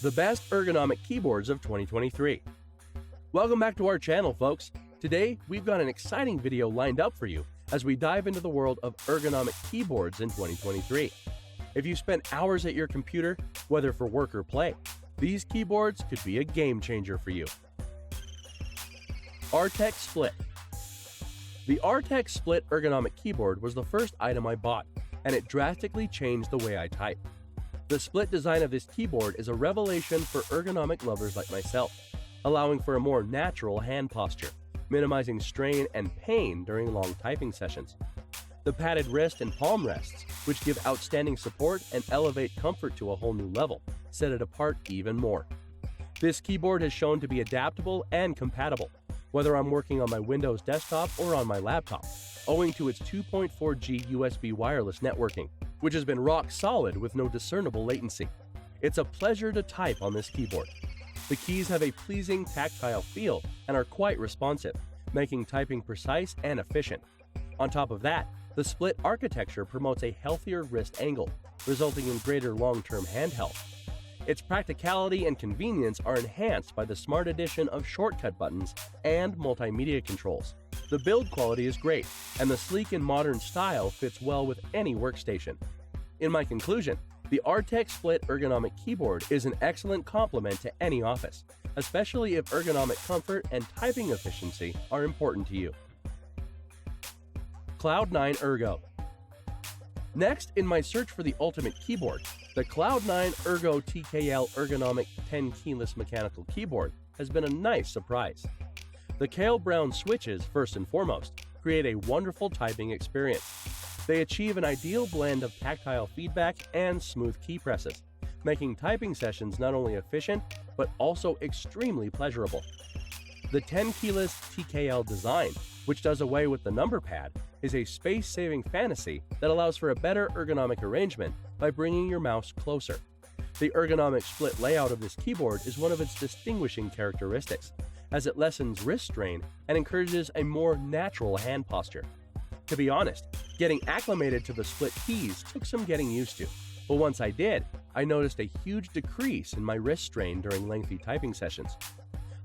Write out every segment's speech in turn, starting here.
The best ergonomic keyboards of 2023. Welcome back to our channel, folks. Today, we've got an exciting video lined up for you as we dive into the world of ergonomic keyboards in 2023. If you spent hours at your computer, whether for work or play, these keyboards could be a game changer for you. Arteck Split. The Arteck Split Ergonomic Keyboard was the first item I bought, and it drastically changed the way I type. The split design of this keyboard is a revelation for ergonomic lovers like myself, allowing for a more natural hand posture, minimizing strain and pain during long typing sessions. The padded wrist and palm rests, which give outstanding support and elevate comfort to a whole new level, set it apart even more. This keyboard has shown to be adaptable and compatible, whether I'm working on my Windows desktop or on my laptop, owing to its 2.4G USB wireless networking, which has been rock solid with no discernible latency. It's a pleasure to type on this keyboard. The keys have a pleasing tactile feel and are quite responsive, making typing precise and efficient. On top of that, the split architecture promotes a healthier wrist angle, resulting in greater long-term hand health. Its practicality and convenience are enhanced by the smart addition of shortcut buttons and multimedia controls. The build quality is great, and the sleek and modern style fits well with any workstation. In my conclusion, the Arteck Split Ergonomic Keyboard is an excellent complement to any office, especially if ergonomic comfort and typing efficiency are important to you. Cloud9 Ergo. Next, in my search for the ultimate keyboard, the Cloud9 Ergo TKL Ergonomic 10 keyless mechanical keyboard has been a nice surprise. The Kale Brown switches, first and foremost, create a wonderful typing experience. They achieve an ideal blend of tactile feedback and smooth key presses, making typing sessions not only efficient, but also extremely pleasurable. The 10 keyless TKL design, which does away with the number pad, is a space-saving fantasy that allows for a better ergonomic arrangement by bringing your mouse closer. The ergonomic split layout of this keyboard is one of its distinguishing characteristics, as it lessens wrist strain and encourages a more natural hand posture. To be honest, getting acclimated to the split keys took some getting used to, but once I did, I noticed a huge decrease in my wrist strain during lengthy typing sessions.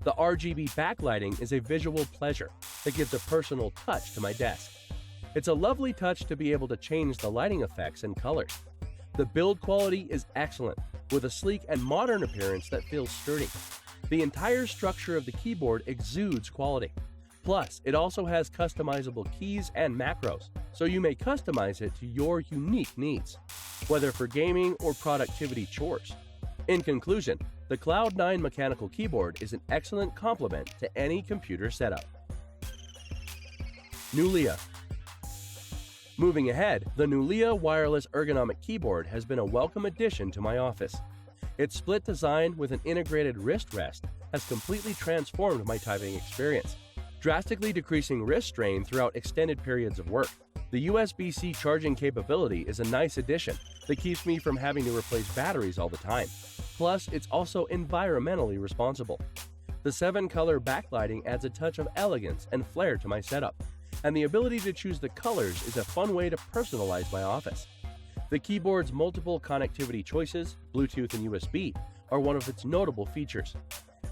The RGB backlighting is a visual pleasure that gives a personal touch to my desk. It's a lovely touch to be able to change the lighting effects and colors. The build quality is excellent, with a sleek and modern appearance that feels sturdy. The entire structure of the keyboard exudes quality. Plus, it also has customizable keys and macros, so you may customize it to your unique needs, whether for gaming or productivity chores. In conclusion, the Cloud9 mechanical keyboard is an excellent complement to any computer setup. Nulea. Moving ahead, the Nulea wireless ergonomic keyboard has been a welcome addition to my office. Its split design with an integrated wrist rest has completely transformed my typing experience, drastically decreasing wrist strain throughout extended periods of work. The USB-C charging capability is a nice addition that keeps me from having to replace batteries all the time. Plus, it's also environmentally responsible. The 7-color backlighting adds a touch of elegance and flair to my setup, and the ability to choose the colors is a fun way to personalize my office. The keyboard's multiple connectivity choices, Bluetooth and USB, are one of its notable features.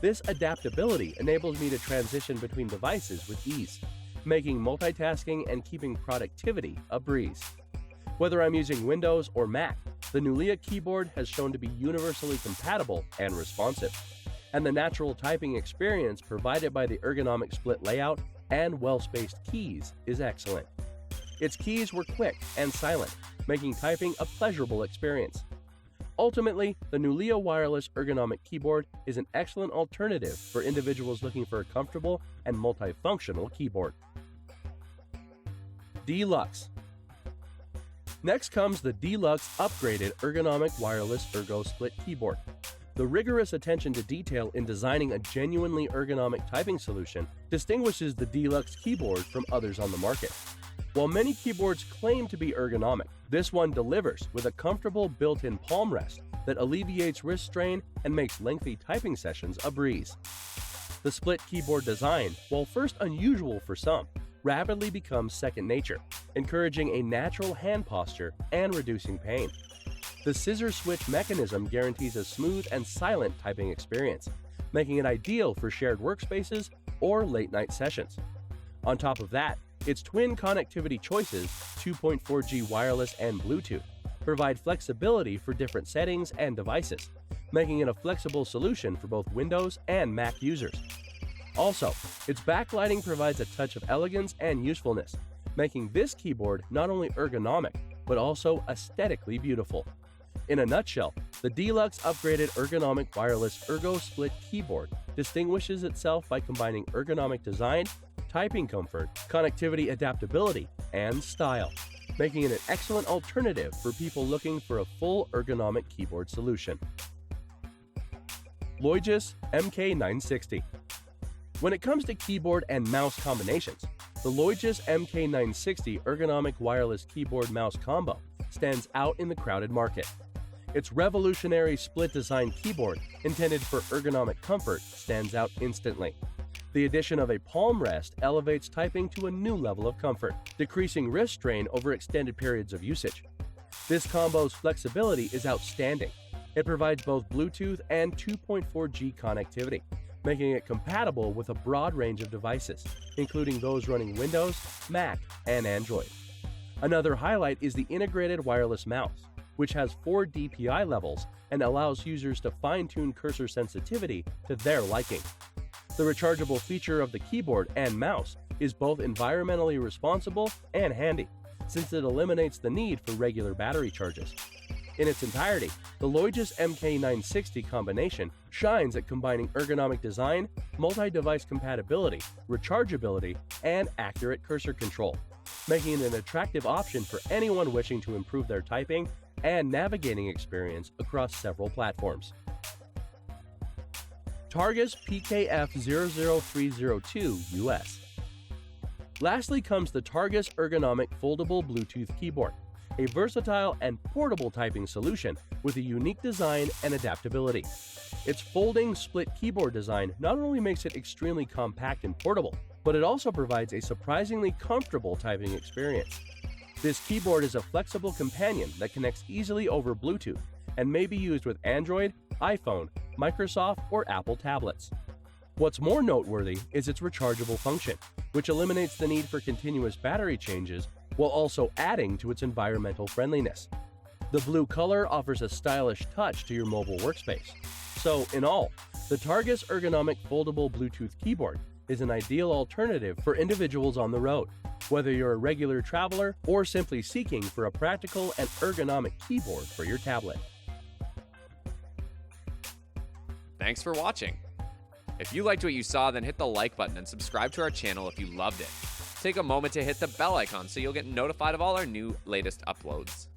This adaptability enables me to transition between devices with ease, making multitasking and keeping productivity a breeze. Whether I'm using Windows or Mac, the Nulea keyboard has shown to be universally compatible and responsive, and the natural typing experience provided by the ergonomic split layout and well-spaced keys is excellent. Its keys were quick and silent, making typing a pleasurable experience. Ultimately, the Nulea wireless ergonomic keyboard is an excellent alternative for individuals looking for a comfortable and multifunctional keyboard. DeLUX. Next comes the DeLUX upgraded ergonomic wireless Ergo Split Keyboard. The rigorous attention to detail in designing a genuinely ergonomic typing solution distinguishes the DeLUX keyboard from others on the market. While many keyboards claim to be ergonomic, this one delivers with a comfortable built-in palm rest that alleviates wrist strain and makes lengthy typing sessions a breeze. The split keyboard design, while first unusual for some, rapidly becomes second nature, encouraging a natural hand posture and reducing pain. The scissor switch mechanism guarantees a smooth and silent typing experience, making it ideal for shared workspaces or late-night sessions. On top of that, its twin connectivity choices, 2.4G wireless and Bluetooth, provide flexibility for different settings and devices, making it a flexible solution for both Windows and Mac users. Also, its backlighting provides a touch of elegance and usefulness, making this keyboard not only ergonomic, but also aesthetically beautiful. In a nutshell, the DeLUX upgraded ergonomic wireless Ergo Split Keyboard distinguishes itself by combining ergonomic design, typing comfort, connectivity adaptability, and style, making it an excellent alternative for people looking for a full ergonomic keyboard solution. Loigys MK960. When it comes to keyboard and mouse combinations, the Loigys MK960 ergonomic wireless keyboard mouse combo stands out in the crowded market. Its revolutionary split design keyboard, intended for ergonomic comfort, stands out instantly. The addition of a palm rest elevates typing to a new level of comfort, decreasing wrist strain over extended periods of usage. This combo's flexibility is outstanding. It provides both Bluetooth and 2.4G connectivity, making it compatible with a broad range of devices, including those running Windows, Mac, and Android. Another highlight is the integrated wireless mouse, which has 4 DPI levels and allows users to fine-tune cursor sensitivity to their liking. The rechargeable feature of the keyboard and mouse is both environmentally responsible and handy, since it eliminates the need for regular battery charges. In its entirety, the Loigys MK960 combination shines at combining ergonomic design, multi-device compatibility, rechargeability, and accurate cursor control, making it an attractive option for anyone wishing to improve their typing and navigating experience across several platforms. Targus PKF00302US. Lastly comes the Targus Ergonomic Foldable Bluetooth Keyboard, a versatile and portable typing solution with a unique design and adaptability. Its folding split keyboard design not only makes it extremely compact and portable, but it also provides a surprisingly comfortable typing experience. This keyboard is a flexible companion that connects easily over Bluetooth and may be used with Android, iPhone, Microsoft, or Apple tablets. What's more noteworthy is its rechargeable function, which eliminates the need for continuous battery changes while also adding to its environmental friendliness. The blue color offers a stylish touch to your mobile workspace. So, in all, the Targus Ergonomic Foldable Bluetooth Keyboard is an ideal alternative for individuals on the road, whether you're a regular traveler or simply seeking for a practical and ergonomic keyboard for your tablet. Thanks for watching. If you liked what you saw, then hit the like button and subscribe to our channel if you loved it. Take a moment to hit the bell icon so you'll get notified of all our latest uploads.